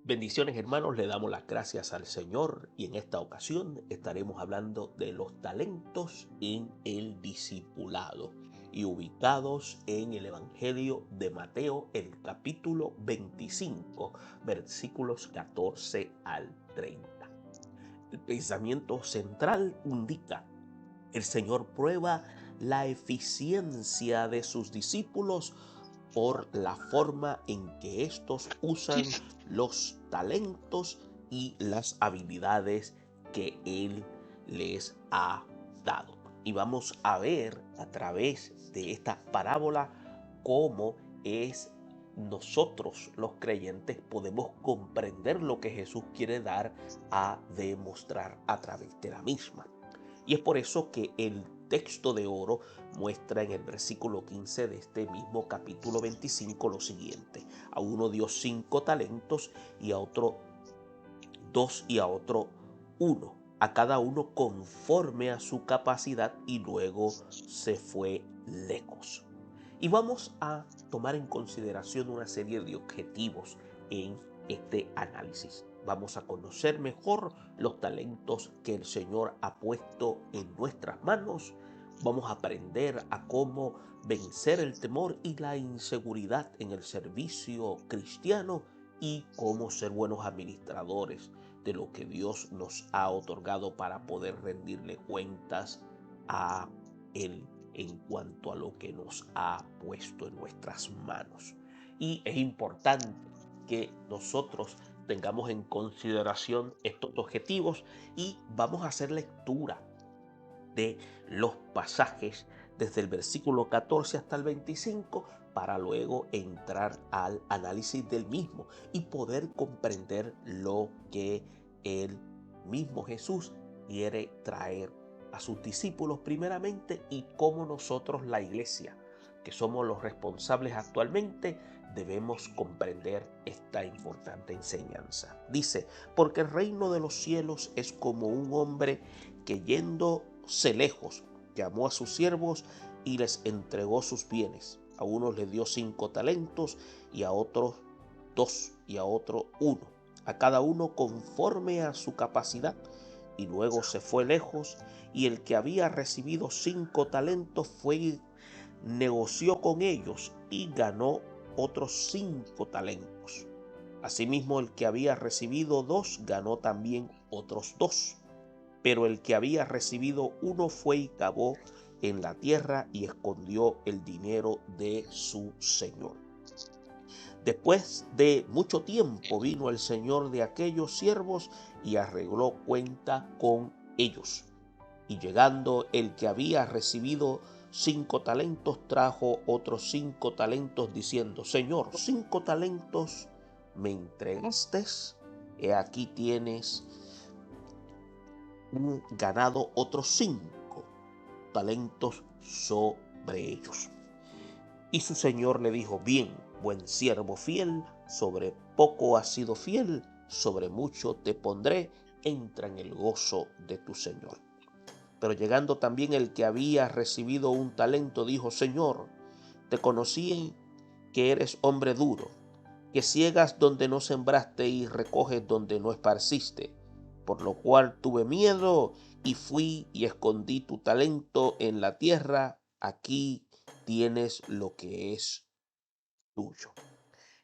Bendiciones hermanos, le damos las gracias al Señor y en esta ocasión estaremos hablando de los talentos en el discipulado y ubicados en el Evangelio de Mateo, el capítulo 25, versículos 14 al 30. El pensamiento central indica: el Señor prueba la eficiencia de sus discípulos por la forma en que estos usan los talentos y las habilidades que Él les ha dado. Y vamos a ver a través de esta parábola cómo es nosotros los creyentes podemos comprender lo que Jesús quiere dar a demostrar a través de la misma. Y es por eso que el texto de oro muestra en el versículo 15 de este mismo capítulo 25 lo siguiente: a uno dio 5 talentos y a otro 2 y a otro 1, a cada uno conforme a su capacidad, y luego se fue lejos. Y vamos a tomar en consideración una serie de objetivos en este análisis. Vamos a conocer mejor los talentos que el Señor ha puesto en nuestras manos. Vamos a aprender a cómo vencer el temor y la inseguridad en el servicio cristiano y cómo ser buenos administradores de lo que Dios nos ha otorgado para poder rendirle cuentas a Él en cuanto a lo que nos ha puesto en nuestras manos. Y es importante que nosotros tengamos en consideración estos objetivos y vamos a hacer lectura de los pasajes desde el versículo 14 hasta el 25 para luego entrar al análisis del mismo y poder comprender lo que el mismo Jesús quiere traer a sus discípulos primeramente, y cómo nosotros, la iglesia, que somos los responsables actualmente, debemos comprender esta importante enseñanza. Dice: porque el reino de los cielos es como un hombre que, yéndose lejos, llamó a sus siervos y les entregó sus bienes. A unos les dio 5 talentos y a otros 2 y a otro 1, a cada uno conforme a su capacidad, y luego se fue lejos. Y el que había recibido 5 talentos fue, negoció con ellos y ganó otros 5 talentos. Asimismo, el que había recibido 2 ganó también otros 2. Pero el que había recibido 1 fue y cavó en la tierra y escondió el dinero de su señor. Después de mucho tiempo vino el señor de aquellos siervos y arregló cuenta con ellos. Y llegando el que había recibido 5 talentos, trajo otros 5 talentos, diciendo: Señor, 5 talentos me entregaste, he aquí tienes ganado otros 5 talentos sobre ellos. Y su señor le dijo: bien, buen siervo fiel, sobre poco has sido fiel, sobre mucho te pondré, entra en el gozo de tu señor. Pero llegando también el que había recibido 1 talento, dijo: Señor, te conocí que eres hombre duro, que ciegas donde no sembraste y recoges donde no esparciste, por lo cual tuve miedo y fui y escondí tu talento en la tierra. Aquí tienes lo que es tuyo.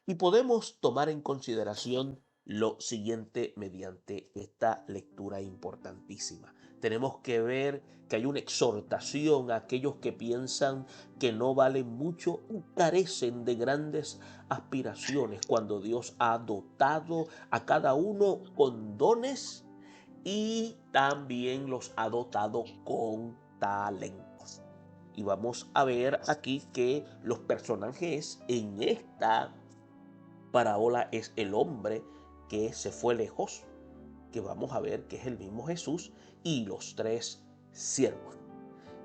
Y podemos tomar en consideración lo siguiente mediante esta lectura importantísima. Tenemos que ver que hay una exhortación a aquellos que piensan que no valen mucho y carecen de grandes aspiraciones, cuando Dios ha dotado a cada uno con dones y también los ha dotado con talentos. Y vamos a ver aquí que los personajes en esta parábola es el hombre que se fue lejos, que vamos a ver que es el mismo Jesús, y los 3 siervos.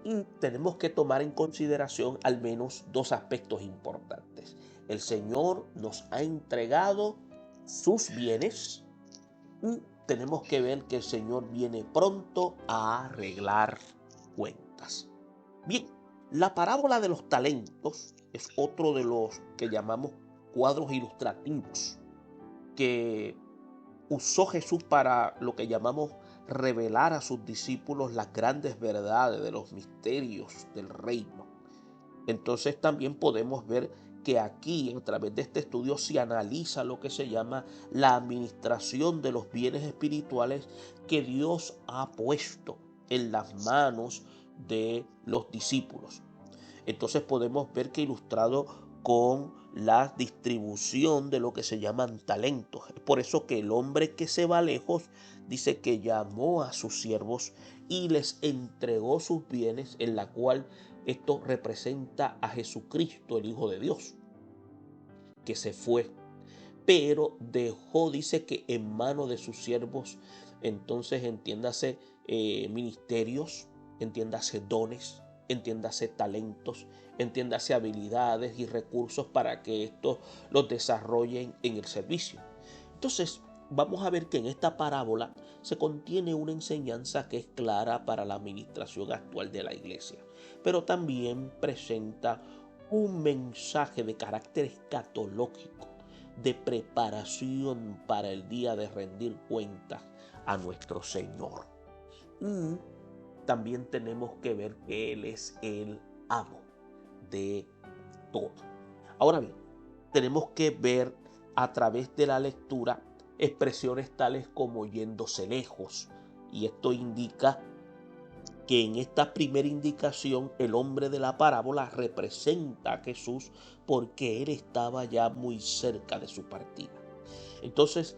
Y tenemos que tomar en consideración al menos 2 aspectos importantes. El Señor nos ha entregado sus bienes y tenemos que ver que el Señor viene pronto a arreglar cuentas. Bien, la parábola de los talentos es otro de los que llamamos cuadros ilustrativos que usó Jesús para lo que llamamos revelar a sus discípulos las grandes verdades de los misterios del reino. Entonces también podemos ver que aquí, a través de este estudio, se analiza lo que se llama la administración de los bienes espirituales que Dios ha puesto en las manos de los discípulos. Entonces podemos ver que ilustrado con la distribución de lo que se llaman talentos. Es por eso que el hombre que se va lejos dice que llamó a sus siervos y les entregó sus bienes, en la cual esto representa a Jesucristo, el Hijo de Dios, que se fue, pero dejó, dice que en manos de sus siervos, entonces entiéndase ministerios, entiéndase dones, entiéndase talentos, entiéndase habilidades y recursos para que estos los desarrollen en el servicio. Entonces, vamos a ver que en esta parábola se contiene una enseñanza que es clara para la administración actual de la iglesia, pero también presenta un mensaje de carácter escatológico, de preparación para el día de rendir cuentas a nuestro Señor. Y también tenemos que ver que Él es el amo de todo. Ahora bien, tenemos que ver a través de la lectura expresiones tales como yéndose lejos, y esto indica que en esta primera indicación el hombre de la parábola representa a Jesús porque él estaba ya muy cerca de su partida. Entonces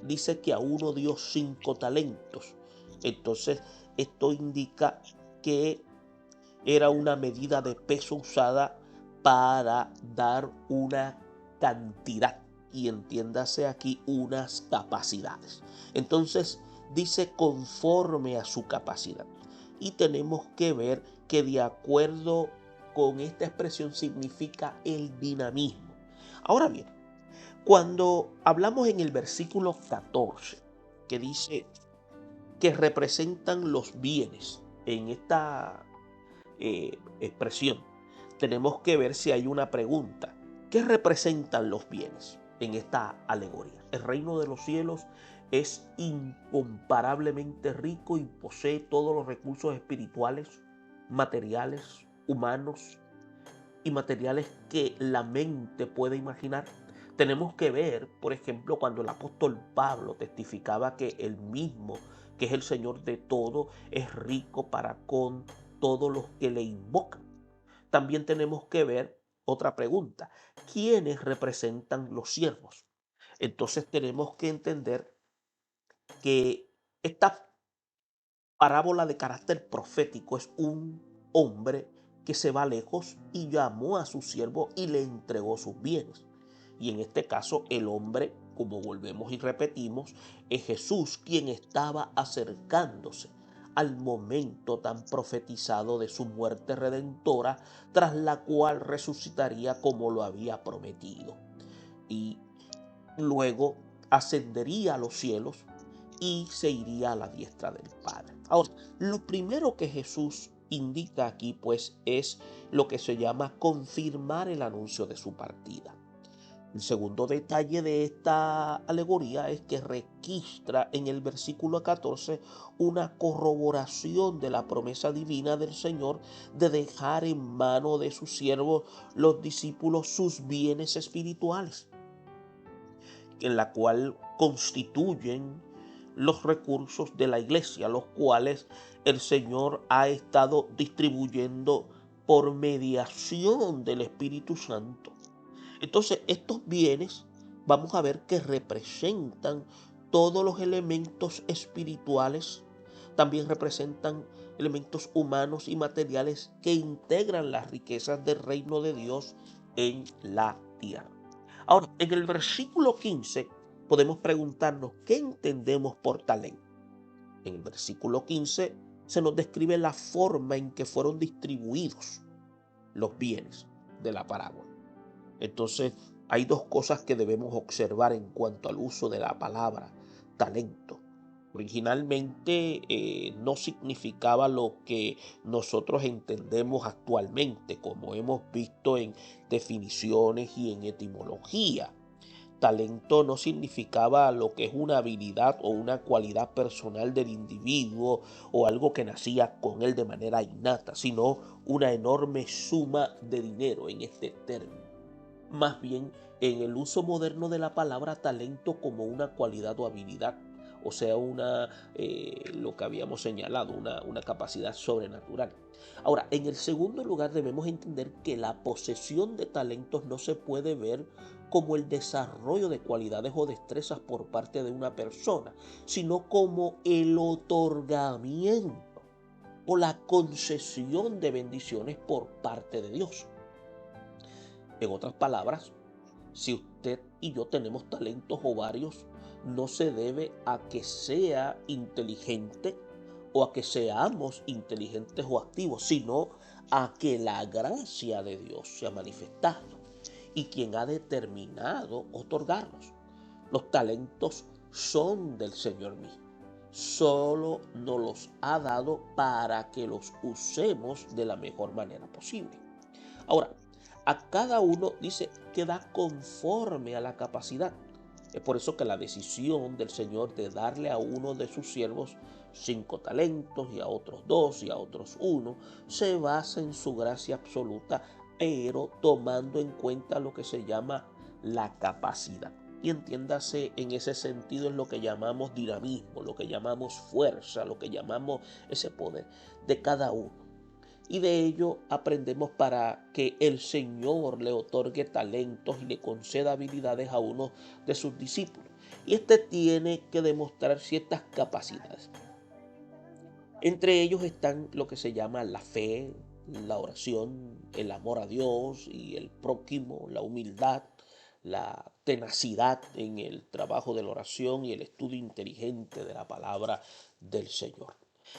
dice que a uno dio 5 talentos. Entonces esto indica que era una medida de peso usada para dar una cantidad, y entiéndase aquí unas capacidades. Entonces dice conforme a su capacidad, y tenemos que ver que de acuerdo con esta expresión significa el dinamismo. Ahora bien, cuando hablamos en el versículo 14, que dice que representan los bienes, en esta expresión, tenemos que ver si hay una pregunta. ¿Qué representan los bienes en esta alegoría? El reino de los cielos es incomparablemente rico y posee todos los recursos espirituales, materiales, humanos y materiales que la mente puede imaginar. Tenemos que ver, por ejemplo, cuando el apóstol Pablo testificaba que él mismo, que es el Señor de todo, es rico para con todos los que le invocan. También tenemos que ver otra pregunta: ¿quiénes representan los siervos? Entonces tenemos que entender que esta parábola de carácter profético es un hombre que se va lejos y llamó a su siervo y le entregó sus bienes. Y en este caso el hombre, como volvemos y repetimos, es Jesús, quien estaba acercándose al momento tan profetizado de su muerte redentora, tras la cual resucitaría como lo había prometido. Y luego ascendería a los cielos y se iría a la diestra del Padre. Ahora, lo primero que Jesús indica aquí, pues, es lo que se llama confirmar el anuncio de su partida. El segundo detalle de esta alegoría es que registra en el versículo 14 una corroboración de la promesa divina del Señor de dejar en mano de sus siervos, los discípulos, sus bienes espirituales, en la cual constituyen los recursos de la iglesia, los cuales el Señor ha estado distribuyendo por mediación del Espíritu Santo. Entonces, estos bienes vamos a ver que representan todos los elementos espirituales, también representan elementos humanos y materiales que integran las riquezas del reino de Dios en la tierra. Ahora, en el versículo 15 podemos preguntarnos qué entendemos por talento. En el versículo 15 se nos describe la forma en que fueron distribuidos los bienes de la parábola. Entonces, hay dos cosas que debemos observar en cuanto al uso de la palabra talento. Originalmente no significaba lo que nosotros entendemos actualmente, como hemos visto en definiciones y en etimología. talento no significaba lo que es una habilidad o una cualidad personal del individuo o algo que nacía con él de manera innata, sino una enorme suma de dinero en este término. Más bien en el uso moderno de la palabra talento como una cualidad o habilidad, o sea, lo que habíamos señalado, una capacidad sobrenatural. Ahora, en el segundo lugar debemos entender que la posesión de talentos no se puede ver como el desarrollo de cualidades o destrezas por parte de una persona, sino como el otorgamiento o la concesión de bendiciones por parte de Dios. En otras palabras, si usted y yo tenemos talentos o varios, no se debe a que sea inteligente o a que seamos inteligentes o activos, sino a que la gracia de Dios se ha manifestado y quien ha determinado otorgarlos. Los talentos son del Señor mismo. Solo nos los ha dado para que los usemos de la mejor manera posible. Ahora, a cada uno dice que da conforme a la capacidad. Es por eso que la decisión del Señor de darle a uno de sus siervos 5 talentos y a otros 2 y a otros 1 se basa en su gracia absoluta, pero tomando en cuenta lo que se llama la capacidad. Y entiéndase en ese sentido en lo que llamamos dinamismo, lo que llamamos fuerza, lo que llamamos ese poder de cada uno. Y de ello aprendemos para que el Señor le otorgue talentos y le conceda habilidades a uno de sus discípulos. Y este tiene que demostrar ciertas capacidades. Entre ellos están lo que se llama la fe, la oración, el amor a Dios y el prójimo, la humildad, la tenacidad en el trabajo de la oración y el estudio inteligente de la palabra del Señor.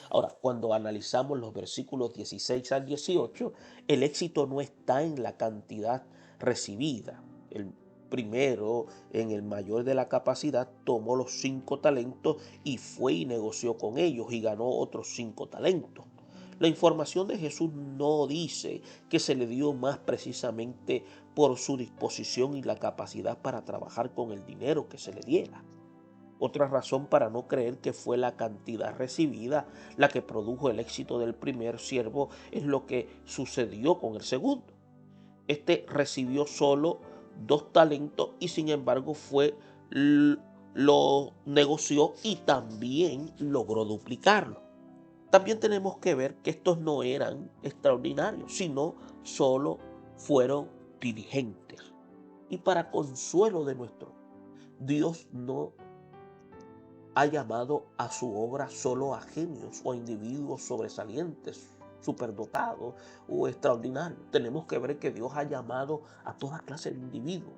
Ahora, cuando analizamos los versículos 16 al 18, el éxito no está en la cantidad recibida. El primero, en el mayor de la capacidad, tomó los 5 talentos y fue y negoció con ellos y ganó otros 5 talentos. La información de Jesús no dice que se le dio más precisamente por su disposición y la capacidad para trabajar con el dinero que se le diera. Otra razón para no creer que fue la cantidad recibida la que produjo el éxito del primer siervo es lo que sucedió con el segundo. Este recibió solo 2 talentos y sin embargo lo negoció y también logró duplicarlo. También tenemos que ver que estos no eran extraordinarios, sino solo fueron diligentes. Y para consuelo de nuestro, Dios no ha llamado a su obra solo a genios o a individuos sobresalientes, superdotados o extraordinarios. Tenemos que ver que Dios ha llamado a toda clase de individuos.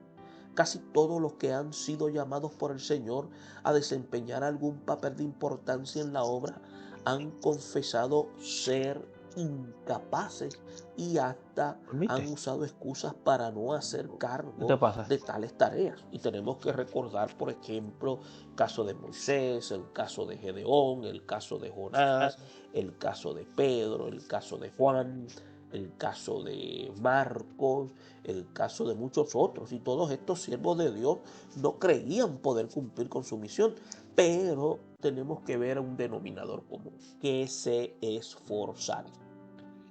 Casi todos los que han sido llamados por el Señor a desempeñar algún papel de importancia en la obra han confesado ser incapaces y hasta han usado excusas para no hacer cargo de tales tareas. Y tenemos que recordar, por ejemplo, el caso de Moisés, el caso de Gedeón, el caso de Jonás, el caso de Pedro, el caso de Juan, el caso de Marcos, el caso de muchos otros. Y todos estos siervos de Dios no creían poder cumplir con su misión, pero tenemos que ver un denominador común, que se esforzaron.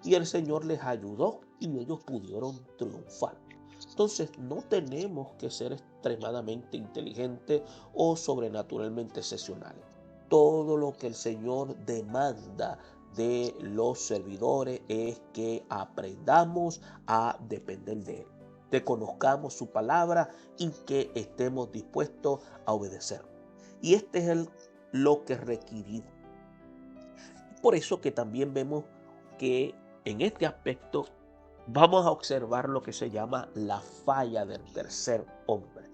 Y el Señor les ayudó y ellos pudieron triunfar. Entonces no tenemos que ser extremadamente inteligentes o sobrenaturalmente excepcionales. Todo lo que el Señor demanda de los servidores es que aprendamos a depender de Él, que conozcamos su palabra y que estemos dispuestos a obedecer. Y este es lo que requerimos. Por eso que también vemos que en este aspecto vamos a observar lo que se llama la falla del tercer hombre,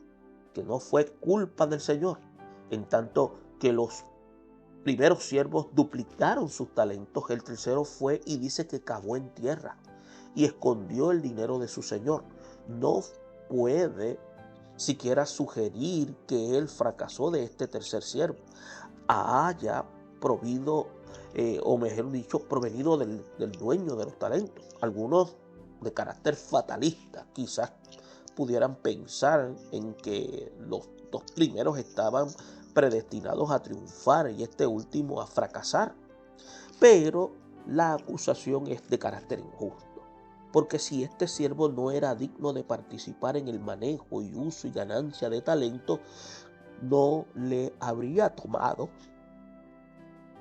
que no fue culpa del Señor, en tanto que los primeros siervos duplicaron sus talentos. El tercero fue y dice que cavó en tierra y escondió el dinero de su señor. No puede siquiera sugerir que él fracasó de este tercer siervo haya provido, o mejor dicho, provenido del dueño de los talentos. Algunos de carácter fatalista quizás pudieran pensar en que los dos primeros estaban predestinados a triunfar y este último a fracasar. Pero la acusación es de carácter injusto, porque si este siervo no era digno de participar en el manejo y uso y ganancia de talento, no le habría tomado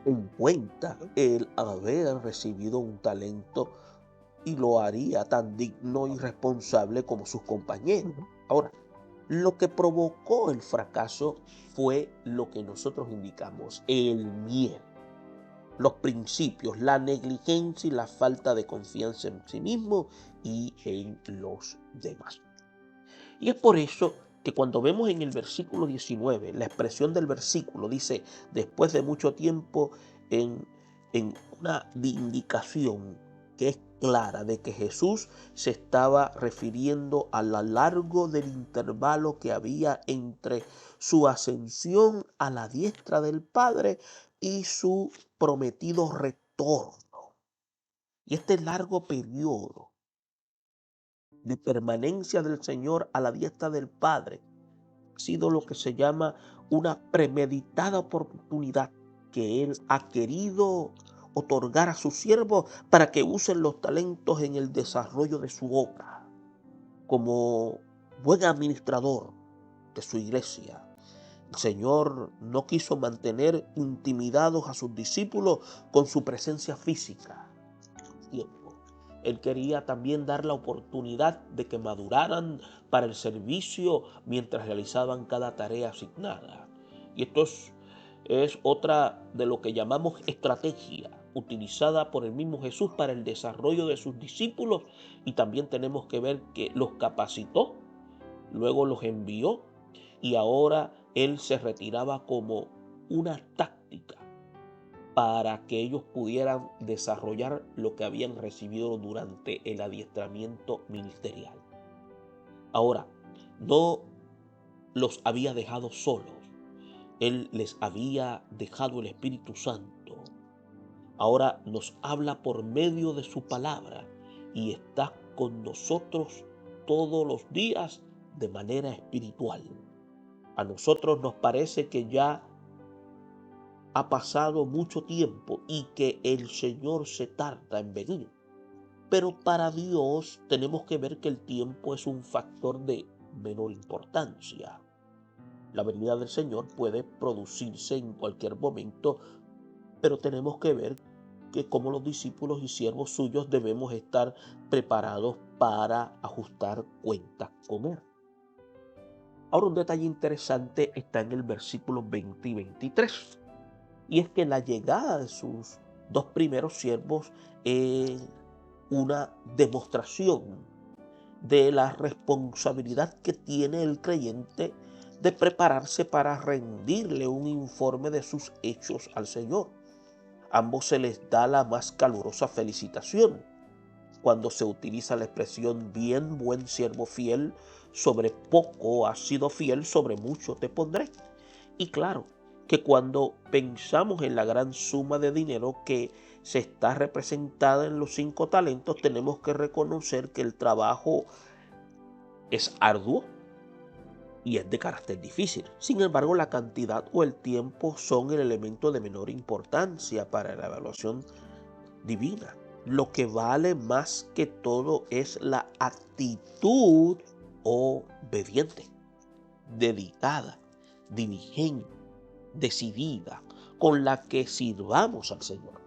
en cuenta el haber recibido un talento y lo haría tan digno y responsable como sus compañeros. Ahora, lo que provocó el fracaso fue lo que nosotros indicamos, el miedo, los principios, la negligencia y la falta de confianza en sí mismo y en los demás. Y es por eso que cuando vemos en el versículo 19, la expresión del versículo dice, después de mucho tiempo, en una indicación que es clara de que Jesús se estaba refiriendo a lo largo del intervalo que había entre su ascensión a la diestra del Padre y su prometido retorno. Y este largo periodo de permanencia del Señor a la diestra del Padre ha sido lo que se llama una premeditada oportunidad que Él ha querido otorgar a sus siervos para que usen los talentos en el desarrollo de su obra como buen administrador de su iglesia. El Señor no quiso mantener intimidados a sus discípulos con su presencia física. Él quería también dar la oportunidad de que maduraran para el servicio mientras realizaban cada tarea asignada. Y esto es otra de lo que llamamos estrategia utilizada por el mismo Jesús para el desarrollo de sus discípulos, y también tenemos que ver que los capacitó, luego los envió y ahora Él se retiraba como una táctica para que ellos pudieran desarrollar lo que habían recibido durante el adiestramiento ministerial. Ahora, no los había dejado solos, Él les había dejado el Espíritu Santo. Ahora nos habla por medio de su palabra y está con nosotros todos los días de manera espiritual. A nosotros nos parece que ya ha pasado mucho tiempo y que el Señor se tarda en venir. Pero para Dios tenemos que ver que el tiempo es un factor de menor importancia. La venida del Señor puede producirse en cualquier momento, pero tenemos que ver que como los discípulos y siervos suyos debemos estar preparados para ajustar cuentas con Él. Ahora, un detalle interesante está en el versículo 20 y 23. Y es que la llegada de sus dos primeros siervos es una demostración de la responsabilidad que tiene el creyente de prepararse para rendirle un informe de sus hechos al Señor. A ambos se les da la más calurosa felicitación cuando se utiliza la expresión bien, buen siervo fiel, sobre poco has sido fiel, sobre mucho te pondré. Y claro, que cuando pensamos en la gran suma de dinero que se está representada en los 5 talentos, tenemos que reconocer que el trabajo es arduo y es de carácter difícil. Sin embargo, la cantidad o el tiempo son el elemento de menor importancia para la evaluación divina. Lo que vale más que todo es la actitud obediente, dedicada, diligente, decidida, con la que sirvamos al Señor.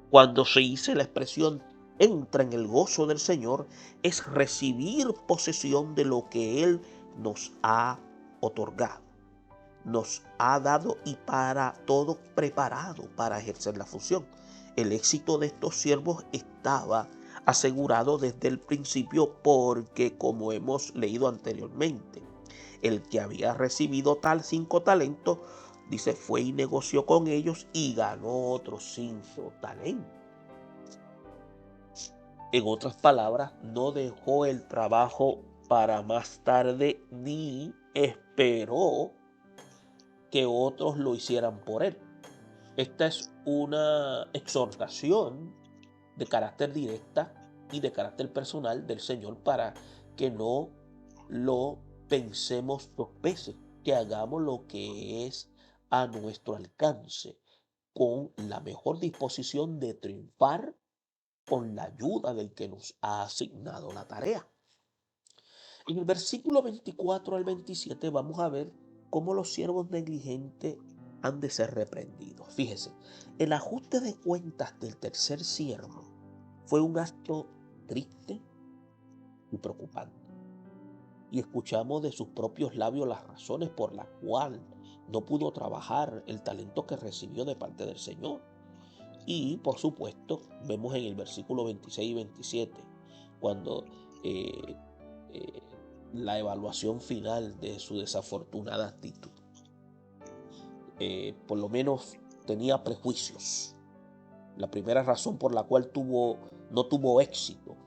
Cuando se dice la expresión entra en el gozo del Señor, es recibir posesión de lo que Él nos ha otorgado, nos ha dado y para todo preparado para ejercer la función. El éxito de estos siervos estaba asegurado desde el principio porque, como hemos leído anteriormente, el que había recibido 5 talentos, dice, fue y negoció con ellos y ganó otros 5 talentos. En otras palabras, no dejó el trabajo para más tarde ni esperó que otros lo hicieran por él. Esta es una exhortación de carácter directa y de carácter personal del Señor para que no lo pensemos dos veces, que hagamos lo que es a nuestro alcance, con la mejor disposición de triunfar con la ayuda del que nos ha asignado la tarea. En el versículo 24 al 27 vamos a ver cómo los siervos negligentes han de ser reprendidos. Fíjese, el ajuste de cuentas del tercer siervo fue un acto triste y preocupante. Y escuchamos de sus propios labios las razones por las cuales no pudo trabajar el talento que recibió de parte del Señor. Y por supuesto, vemos en el versículo 26 y 27, cuando la evaluación final de su desafortunada actitud. Por lo menos tenía prejuicios. La primera razón por la cual no tuvo éxito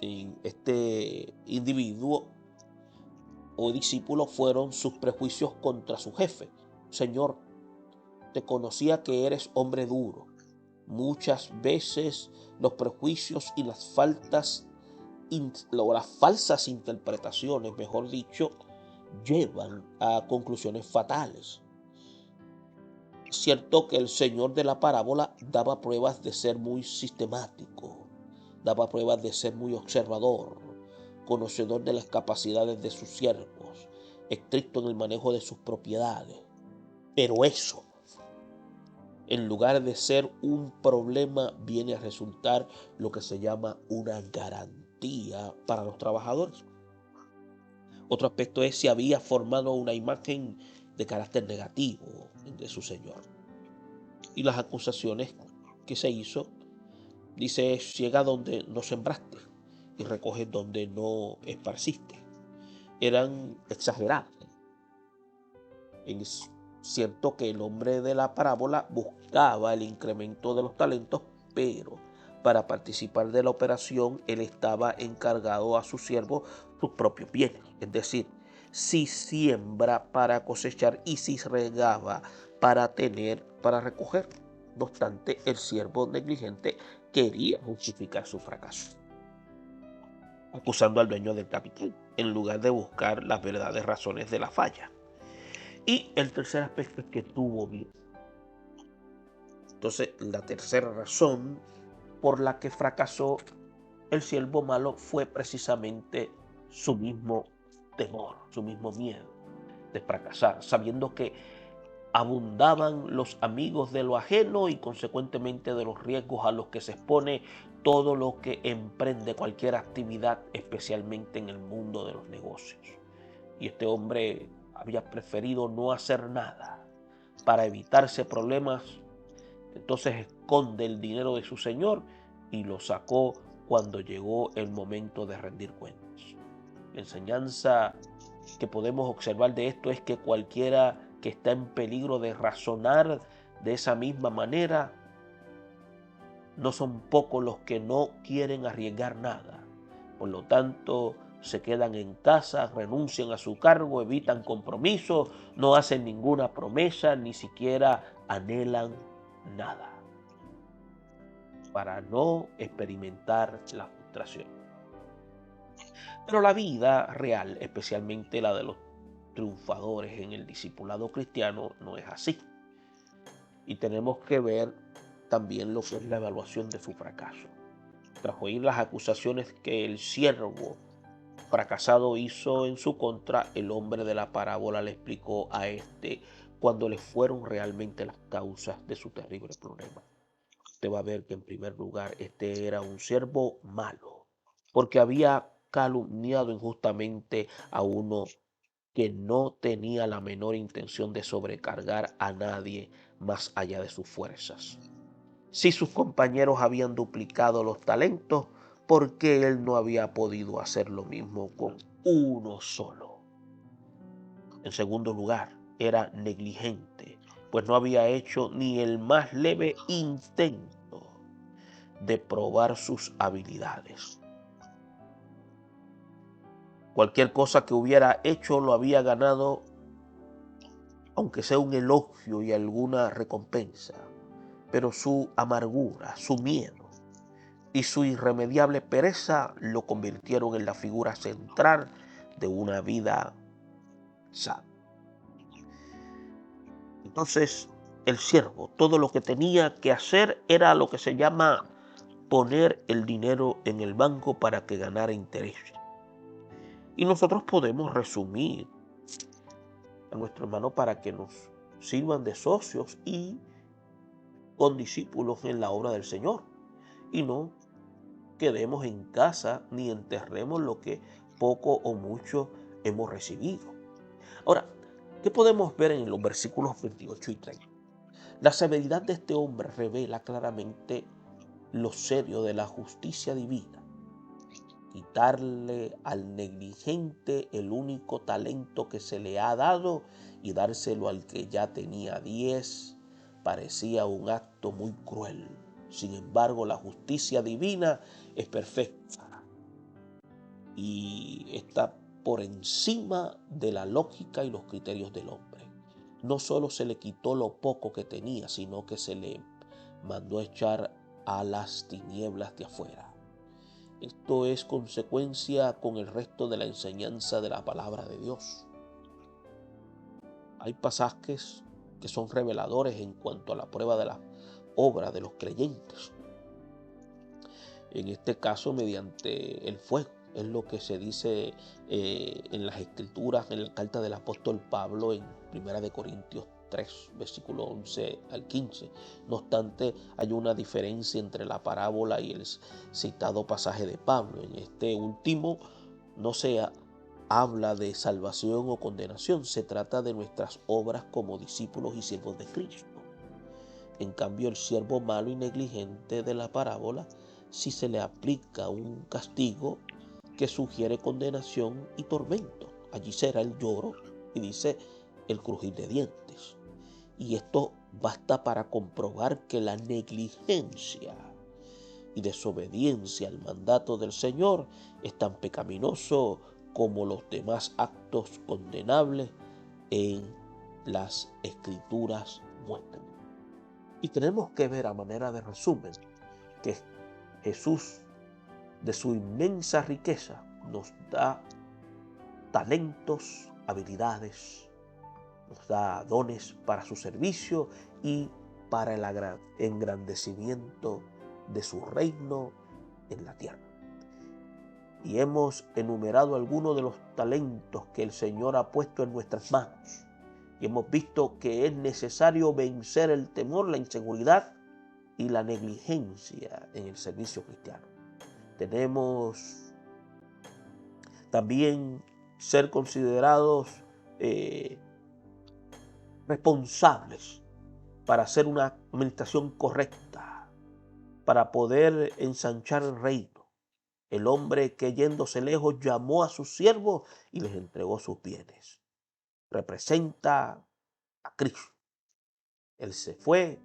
este individuo o discípulo fueron sus prejuicios contra su jefe. Señor, te conocía que eres hombre duro. Muchas veces los prejuicios y las falsas interpretaciones, mejor dicho, llevan a conclusiones fatales. Es cierto que el Señor de la parábola daba pruebas de ser muy sistemático, daba pruebas de ser muy observador, conocedor de las capacidades de sus siervos, estricto en el manejo de sus propiedades. Pero eso, en lugar de ser un problema, viene a resultar lo que se llama una garantía para los trabajadores. Otro aspecto es si había formado una imagen de carácter negativo de su Señor. Y las acusaciones que se hizo, dice, ciega donde no sembraste y recoges donde no esparciste. Eran exageradas. Es cierto que el hombre de la parábola buscaba el incremento de los talentos, pero para participar de la operación él estaba encargado a sus siervos sus propios bienes. Es decir, si siembra para cosechar y si regaba para recoger. No obstante, el siervo negligente quería justificar su fracaso, acusando al dueño del capital, en lugar de buscar las verdaderas razones de la falla. Y el tercer aspecto es que tuvo miedo. Entonces, la tercera razón por la que fracasó el siervo malo fue precisamente su mismo temor, su mismo miedo de fracasar, sabiendo que abundaban los amigos de lo ajeno y consecuentemente de los riesgos a los que se expone todo lo que emprende cualquier actividad, especialmente en el mundo de los negocios. Y este hombre había preferido no hacer nada para evitarse problemas. Entonces esconde el dinero de su señor y lo sacó cuando llegó el momento de rendir cuentas. La enseñanza que podemos observar de esto es que cualquiera que está en peligro de razonar de esa misma manera, no son pocos los que no quieren arriesgar nada. Por lo tanto, se quedan en casa, renuncian a su cargo, evitan compromisos, no hacen ninguna promesa, ni siquiera anhelan nada, para no experimentar la frustración. Pero la vida real, especialmente la de los triunfadores en el discipulado cristiano, no es así. Y tenemos que ver también lo que es la evaluación de su fracaso. Tras oír las acusaciones que el siervo fracasado hizo en su contra, el hombre de la parábola le explicó a este cuando le fueron realmente las causas de su terrible problema. Usted va a ver que en primer lugar este era un siervo malo, porque había calumniado injustamente a uno que no tenía la menor intención de sobrecargar a nadie más allá de sus fuerzas. Si sus compañeros habían duplicado los talentos, ¿por qué él no había podido hacer lo mismo con uno solo? En segundo lugar, era negligente, pues no había hecho ni el más leve intento de probar sus habilidades. Cualquier cosa que hubiera hecho lo había ganado, aunque sea un elogio y alguna recompensa, pero su amargura, su miedo y su irremediable pereza lo convirtieron en la figura central de una vida sana. Entonces, el siervo, todo lo que tenía que hacer era lo que se llama poner el dinero en el banco para que ganara interés. Y nosotros podemos resumir a nuestro hermano para que nos sirvan de socios y condiscípulos en la obra del Señor. Y no quedemos en casa ni enterremos lo que poco o mucho hemos recibido. Ahora, ¿qué podemos ver en los versículos 28 y 30? La severidad de este hombre revela claramente lo serio de la justicia divina. Quitarle al negligente el único talento que se le ha dado y dárselo al que ya tenía 10 parecía un acto muy cruel. Sin embargo, la justicia divina es perfecta y está por encima de la lógica y los criterios del hombre. No solo se le quitó lo poco que tenía, sino que se le mandó a echar a las tinieblas de afuera. Esto es consecuencia con el resto de la enseñanza de la palabra de Dios. Hay pasajes que son reveladores en cuanto a la prueba de la obra de los creyentes. En este caso, mediante el fuego. Es lo que se dice en las Escrituras, en la carta del apóstol Pablo en 1 Corintios 3, versículo 11 al 15. No obstante, hay una diferencia entre la parábola y el citado pasaje de Pablo. En este último no se habla de salvación o condenación, se trata de nuestras obras como discípulos y siervos de Cristo. En cambio, el siervo malo y negligente de la parábola, sí se le aplica un castigo que sugiere condenación y tormento. Allí será el lloro y dice el crujir de dientes. Y esto basta para comprobar que la negligencia y desobediencia al mandato del Señor es tan pecaminoso como los demás actos condenables en las Escrituras muestran. Y tenemos que ver a manera de resumen que Jesús, de su inmensa riqueza, nos da talentos, habilidades, nos da dones para su servicio y para el engrandecimiento de su reino en la tierra. Y hemos enumerado algunos de los talentos que el Señor ha puesto en nuestras manos. Y hemos visto que es necesario vencer el temor, la inseguridad y la negligencia en el servicio cristiano. Tenemos también ser considerados responsables para hacer una administración correcta, para poder ensanchar el reino. El hombre que yéndose lejos llamó a sus siervos y les entregó sus bienes. Representa a Cristo. Él se fue,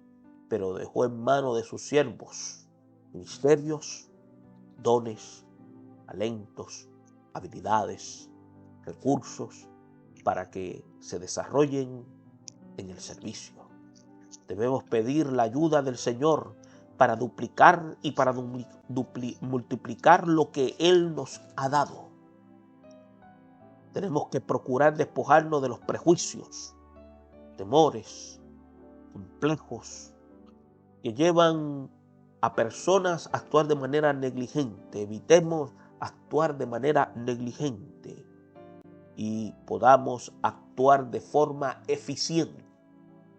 pero dejó en manos de sus siervos ministerios, dones, talentos, habilidades, recursos para que se desarrollen en el servicio. Debemos pedir la ayuda del Señor para duplicar y para multiplicar lo que Él nos ha dado. Tenemos que procurar despojarnos de los prejuicios, temores, complejos que llevan a personas a actuar de manera negligente. Evitemos actuar de manera negligente y podamos actuar de forma eficiente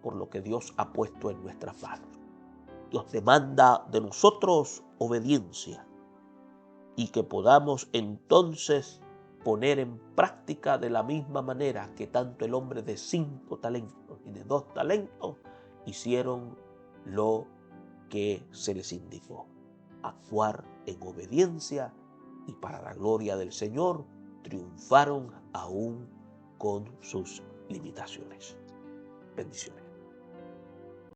por lo que Dios ha puesto en nuestras manos. Dios demanda de nosotros obediencia y que podamos entonces poner en práctica de la misma manera que tanto el hombre de 5 talentos y de 2 talentos hicieron lo que se les indicó. Actuar en obediencia y para la gloria del Señor triunfaron aún con sus limitaciones. Bendiciones.